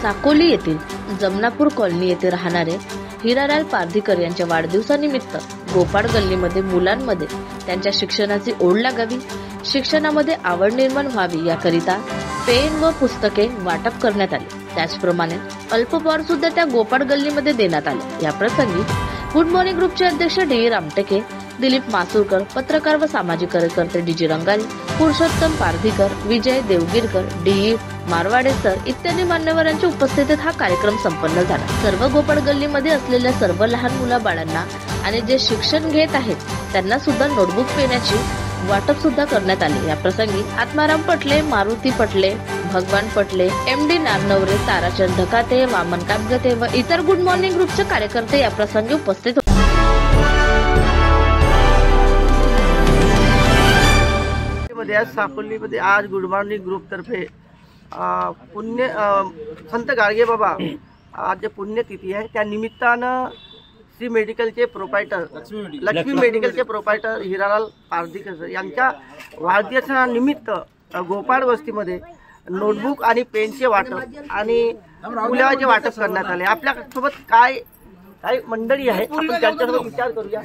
साकोली येथील जमनापूर कॉलनी येथे राहणारे हिरालाल पारधीकर यांच्या वाढदिवसानिमित्त गोपाळ गल्लीमध्ये मुलांमध्ये त्यांच्या शिक्षणाची ओढ लागावी, शिक्षणामध्ये आवड निर्माण व्हावी याकरिता पेन व पुस्तके वाटप करण्यात आले। त्याचप्रमाणे अल्पोपहार सुद्धा त्या गोपाळ गल्लीमध्ये देण्यात आले। या प्रसंगी गुड मॉर्निंग ग्रुपचे अध्यक्ष डी रामटेके, दिलीप मासुरकर, पत्रकार व सामाजिक कार्यकर्ते डीजी रंगारी, पुरुषोत्तम पारधीकर, विजय देवगिरकर, डी मारवाडे सर इत्यादी मान्यवरांच्या उपस्थितीत हा कार्यक्रम संपन्न झाला। सर्व गोपाळ गल्लीमध्ये असलेल्या सर्व लहान मुला बाळांना आणि जे शिक्षण घेत आहेत त्यांना सुद्धा नोटबुक पेनाची वाटप सुद्धा करण्यात आले। या प्रसंगी आत्माराम पटले, मारुती पटले, भगवान पटले, MD नारनवरे, ताराचंद ढकाते, वामन कापगते व इतर गुड मॉर्निंग ग्रुपचे कार्यकर्ते या प्रसंगी उपस्थित होते। साकोलीमध्ये आज गुड मॉर्निंग ग्रुप तर्फे पुण्य संत गाडगे बाबा आज जे पुण्यतिथी आहे त्या निमित्तानं श्री मेडिकलचे प्रोपायटर लक्ष्मी मेडिकलचे प्रोपायटर हिरालाल पारधीकर यांच्या वाढदिवसानिमित्त गोपाळ वस्तीमध्ये नोटबुक आणि पेनचे वाटप आणि फुलाचे वाटप करण्यात आले। आपल्यासोबत काही मंडळी आहे, आपण त्यांच्यासोबत विचार करूया।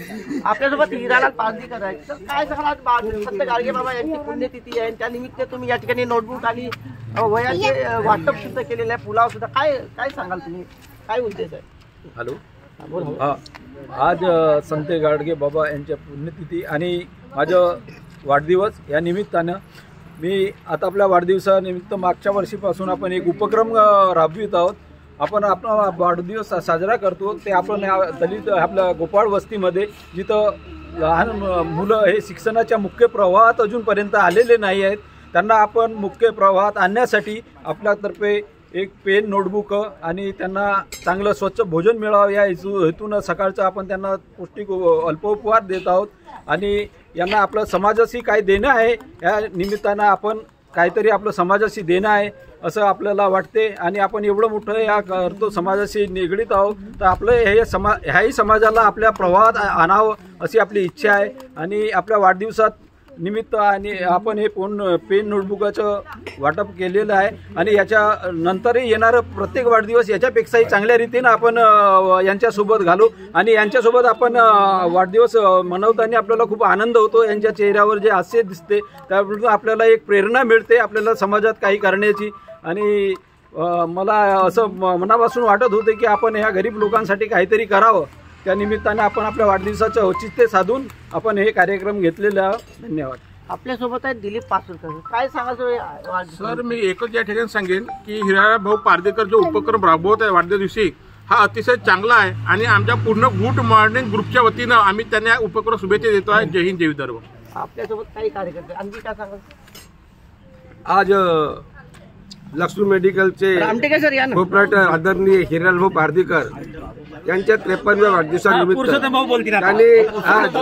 आपल्यासोबत हिरालाल पारधीकर आहे, तर काय सांगाल संत गाडगे बाबा यांची पुण्यतिथी आहे त्यानिमित्त तुम्ही या ठिकाणी नोटबुक आणि वह्यांचे वाटप सुद्धा केलेले आहे, पुलाव सुद्धा काय सांगाल तुम्ही, काय उद्देश आहे? हॅलो, आज संत गाडगे बाबा यांच्या पुण्यतिथी आणि माझं वाढदिवस या निमित्तानं मी आता आपल्या वाढदिवसानिमित्त मागच्या वर्षीपासून आपण एक उपक्रम राबवित आहोत। आपण आपला वाढदिवस साजरा करतो ते आपण दलित आपल्या गोपाळ वस्तीमध्ये जिथं लहान मुलं हे शिक्षणाच्या मुख्य प्रवाहात अजूनपर्यंत आलेले नाही आहेत, त्यांना आपण मुख्य प्रवाहात आणण्यासाठी आपल्यातर्फे एक पेन, नोटबुक आणि त्यांना चांगलं स्वच्छ भोजन मिळावं या हेतून सकाळचं आपण त्यांना पौष्टिक अल्पोपहार देत आहोत। आणि यांना आपलं समाजाशी काय देणं आहे या निमित्तानं आपण काहीतरी आपलं समाजाशी देणं आहे असं आपल्याला वाटते आणि आपण एवढं मोठं या करतो समाजाशी निगडीत आहोत, तर आपलं ह्याही समाजाला आपल्या प्रवाहात आणावं अशी आपली इच्छा आहे। आणि आपल्या वाढदिवसात निमित्त आणि आपण हे पेन नोटबुकाचं वाटप केलेलं आहे आणि याच्या नंतरही येणारं प्रत्येक वाढदिवस याच्यापेक्षाही चांगल्या रीतीनं आपण यांच्यासोबत घालू आणि यांच्यासोबत आपण वाढदिवस मनवताना आपल्याला खूप आनंद होतो। यांच्या चेहऱ्यावर जे हास्य दिसते त्यावरून आपल्याला एक प्रेरणा मिळते आपल्याला समाजात काही करण्याची। आणि मला असं मनापासून वाटत होते की आपण ह्या गरीब लोकांसाठी काहीतरी करावं, त्या निमित्ताने आपण आपल्या वाढदिवसाचं औचित्य साधून आपण हे कार्यक्रम घेतलेले आहोत। धन्यवाद। आपल्यासोबत आहे दिलीप पासुरकर, काय सांगाल सर? मी एकच या ठिकाणी सांगेन की हिरालाल भाऊ पारधीकर जो उपक्रम राबवत आहे वाढदिवशी हा अतिशय चांगला आहे आणि आमच्या पूर्ण गुड मॉर्निंग ग्रुपच्या वतीनं आम्ही त्यांना उपक्रम शुभेच्छा देतो आहे। जय हिंद, जय विदर्भ। आपल्यासोबत काही कार्यकर्ते आणखी काय सांगाल? आज लक्ष्मी मेडिकलचे प्रोप्रायटर आदरणीय हिरालाल भाऊ पारधीकर यांच्या 53व्या वाढदिवसानिमित्त त्यांनी आज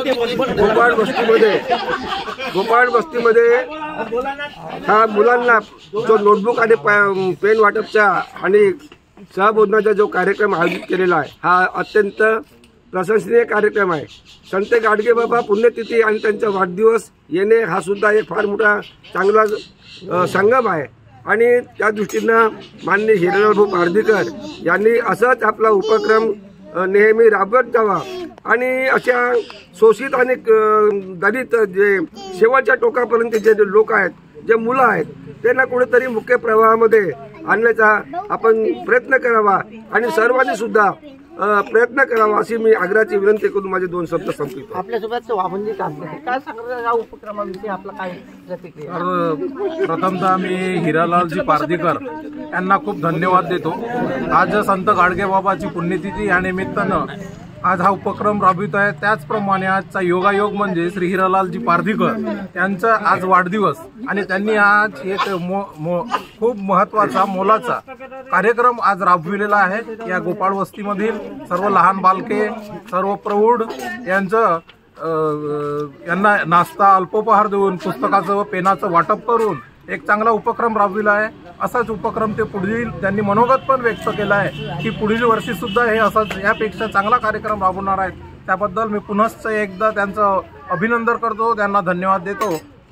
गोपाळ वस्तीमध्ये ह्या मुलांना जो नोटबुक आणि पेन वाटपचा आणि सहभोजनाचा जो कार्यक्रम आयोजित केलेला आहे हा अत्यंत प्रशंसनीय कार्यक्रम आहे। संत गाडगे बाबा पुण्यतिथी आणि त्यांचा वाढदिवस येणे हा सुद्धा एक फार मोठा चांगला संगम आहे आणि त्या दृष्टीनं माननीय हिरालाल भाऊ पारधीकर यांनी असाच आपला उपक्रम नेहमी राबवत जावा आणि अशा शोषित आणि दलित जे शेवटच्या टोकापर्यंत जे लोक आहेत, जे मुलं आहेत, त्यांना कुठेतरी मुख्य प्रवाहामध्ये आणण्याचा आपण प्रयत्न करावा आणि सर्वांनी सुद्धा प्रयत्न करावा अशी मी आग्रहाची विनंती करून माझे 2 शब्द संपवितो। आपल्यासोबत वामनजी कापगते, काय सांगणार या उपक्रमाविषयी आपला काय प्रतिक्रिया? प्रथमतः मी हिरालालजी पारधीकर यांना खूप धन्यवाद देतो। आज संत गाडगे बाबाची पुण्यतिथी या निमित्तानं आज हा उपक्रम राबवित आहे। त्याचप्रमाणे आजचा योगायोग म्हणजे श्री हिरालालजी पारधीकर यांचा आज वाढदिवस आणि त्यांनी आज एक खूप महत्त्वाचा मोलाचा कार्यक्रम आज राबविलेला आहे। या गोपाळ वस्तीमधील सर्व लहान बालके, सर्व प्रौढ यांना नाश्ता, अल्पोपहार देऊन पुस्तकाचं व पेनाचं वाटप करून एक चांगला उपक्रम राबविला आहे। असाच उपक्रम ते पुढील त्यांनी मनोगत पण व्यक्त केला आहे की पुढील वर्षी सुद्धा हे असाच यापेक्षा चांगला कार्यक्रम राबवणार आहेत। त्याबद्दल मी पुनश्च एकदा त्यांचं अभिनंदन करतो, त्यांना धन्यवाद देतो।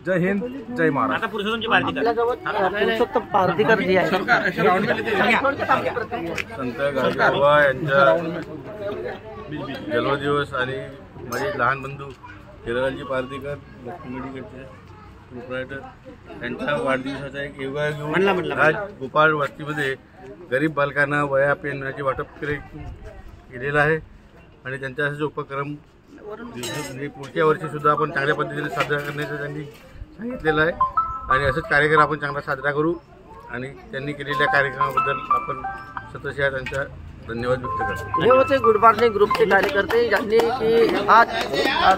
जय हिंद, जय महाराष्ट्र. आपल्याजवळ पुरुषोत्तम पारधीकर जी आहे संत गाडगेबाबा यांचा जन्मदिवस आणि माझे लहान बंधू हिरालालजी पारधीकर लक्ष्मी मेडिकलचे प्रोप्रायटर यांच्या वाढदिवसाचा एक योगा घेऊन आज गोपाळ वस्तीमध्ये गरीब बालकांना वह्या पेनाचे वाटप केलेलं आहे आणि त्यांचा जो उपक्रम पुढच्या वर्षी सुद्धा आपण चांगल्या पद्धतीने साजरा करण्याचं त्यांनी सांगितलेलं आहे आणि असंच कार्यक्रम आपण चांगला साजरा करू आणि त्यांनी केलेल्या कार्यक्रमाबद्दल आपण सतशः त्यांचा धन्यवाद व्यक्त करतो. हे होते गुड मॉर्निंग ग्रुपचे कार्यकर्ते ज्यांनी की आज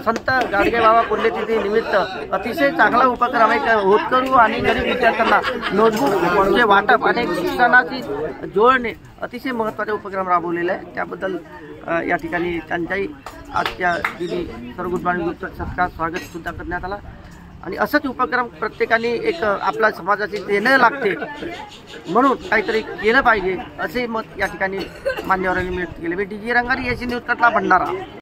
संत गाडगेबाबा पुण्यतिथी निमित्त अतिशय चांगला उपक्रम आहे होतकरू आणि गरीब विद्यार्थ्यांना नोटबुकचे वाटप आणि शिक्षणाची जोडणे अतिशय महत्त्वाचा उपक्रम राबवलेला आहे. त्याबद्दल या ठिकाणी त्यांच्याही आजच्या दिनी सर्व गुड मॉर्निंग ग्रुपचं सत्कार स्वागत सुद्धा करण्यात आला आणि असंच उपक्रम प्रत्येकाने एक आपल्या समाजाची देणं लागते म्हणून काहीतरी केलं पाहिजे असे मत या ठिकाणी मान्यवरांनी व्यक्त केले. मी D G Rangari AC news कटला भंडारा.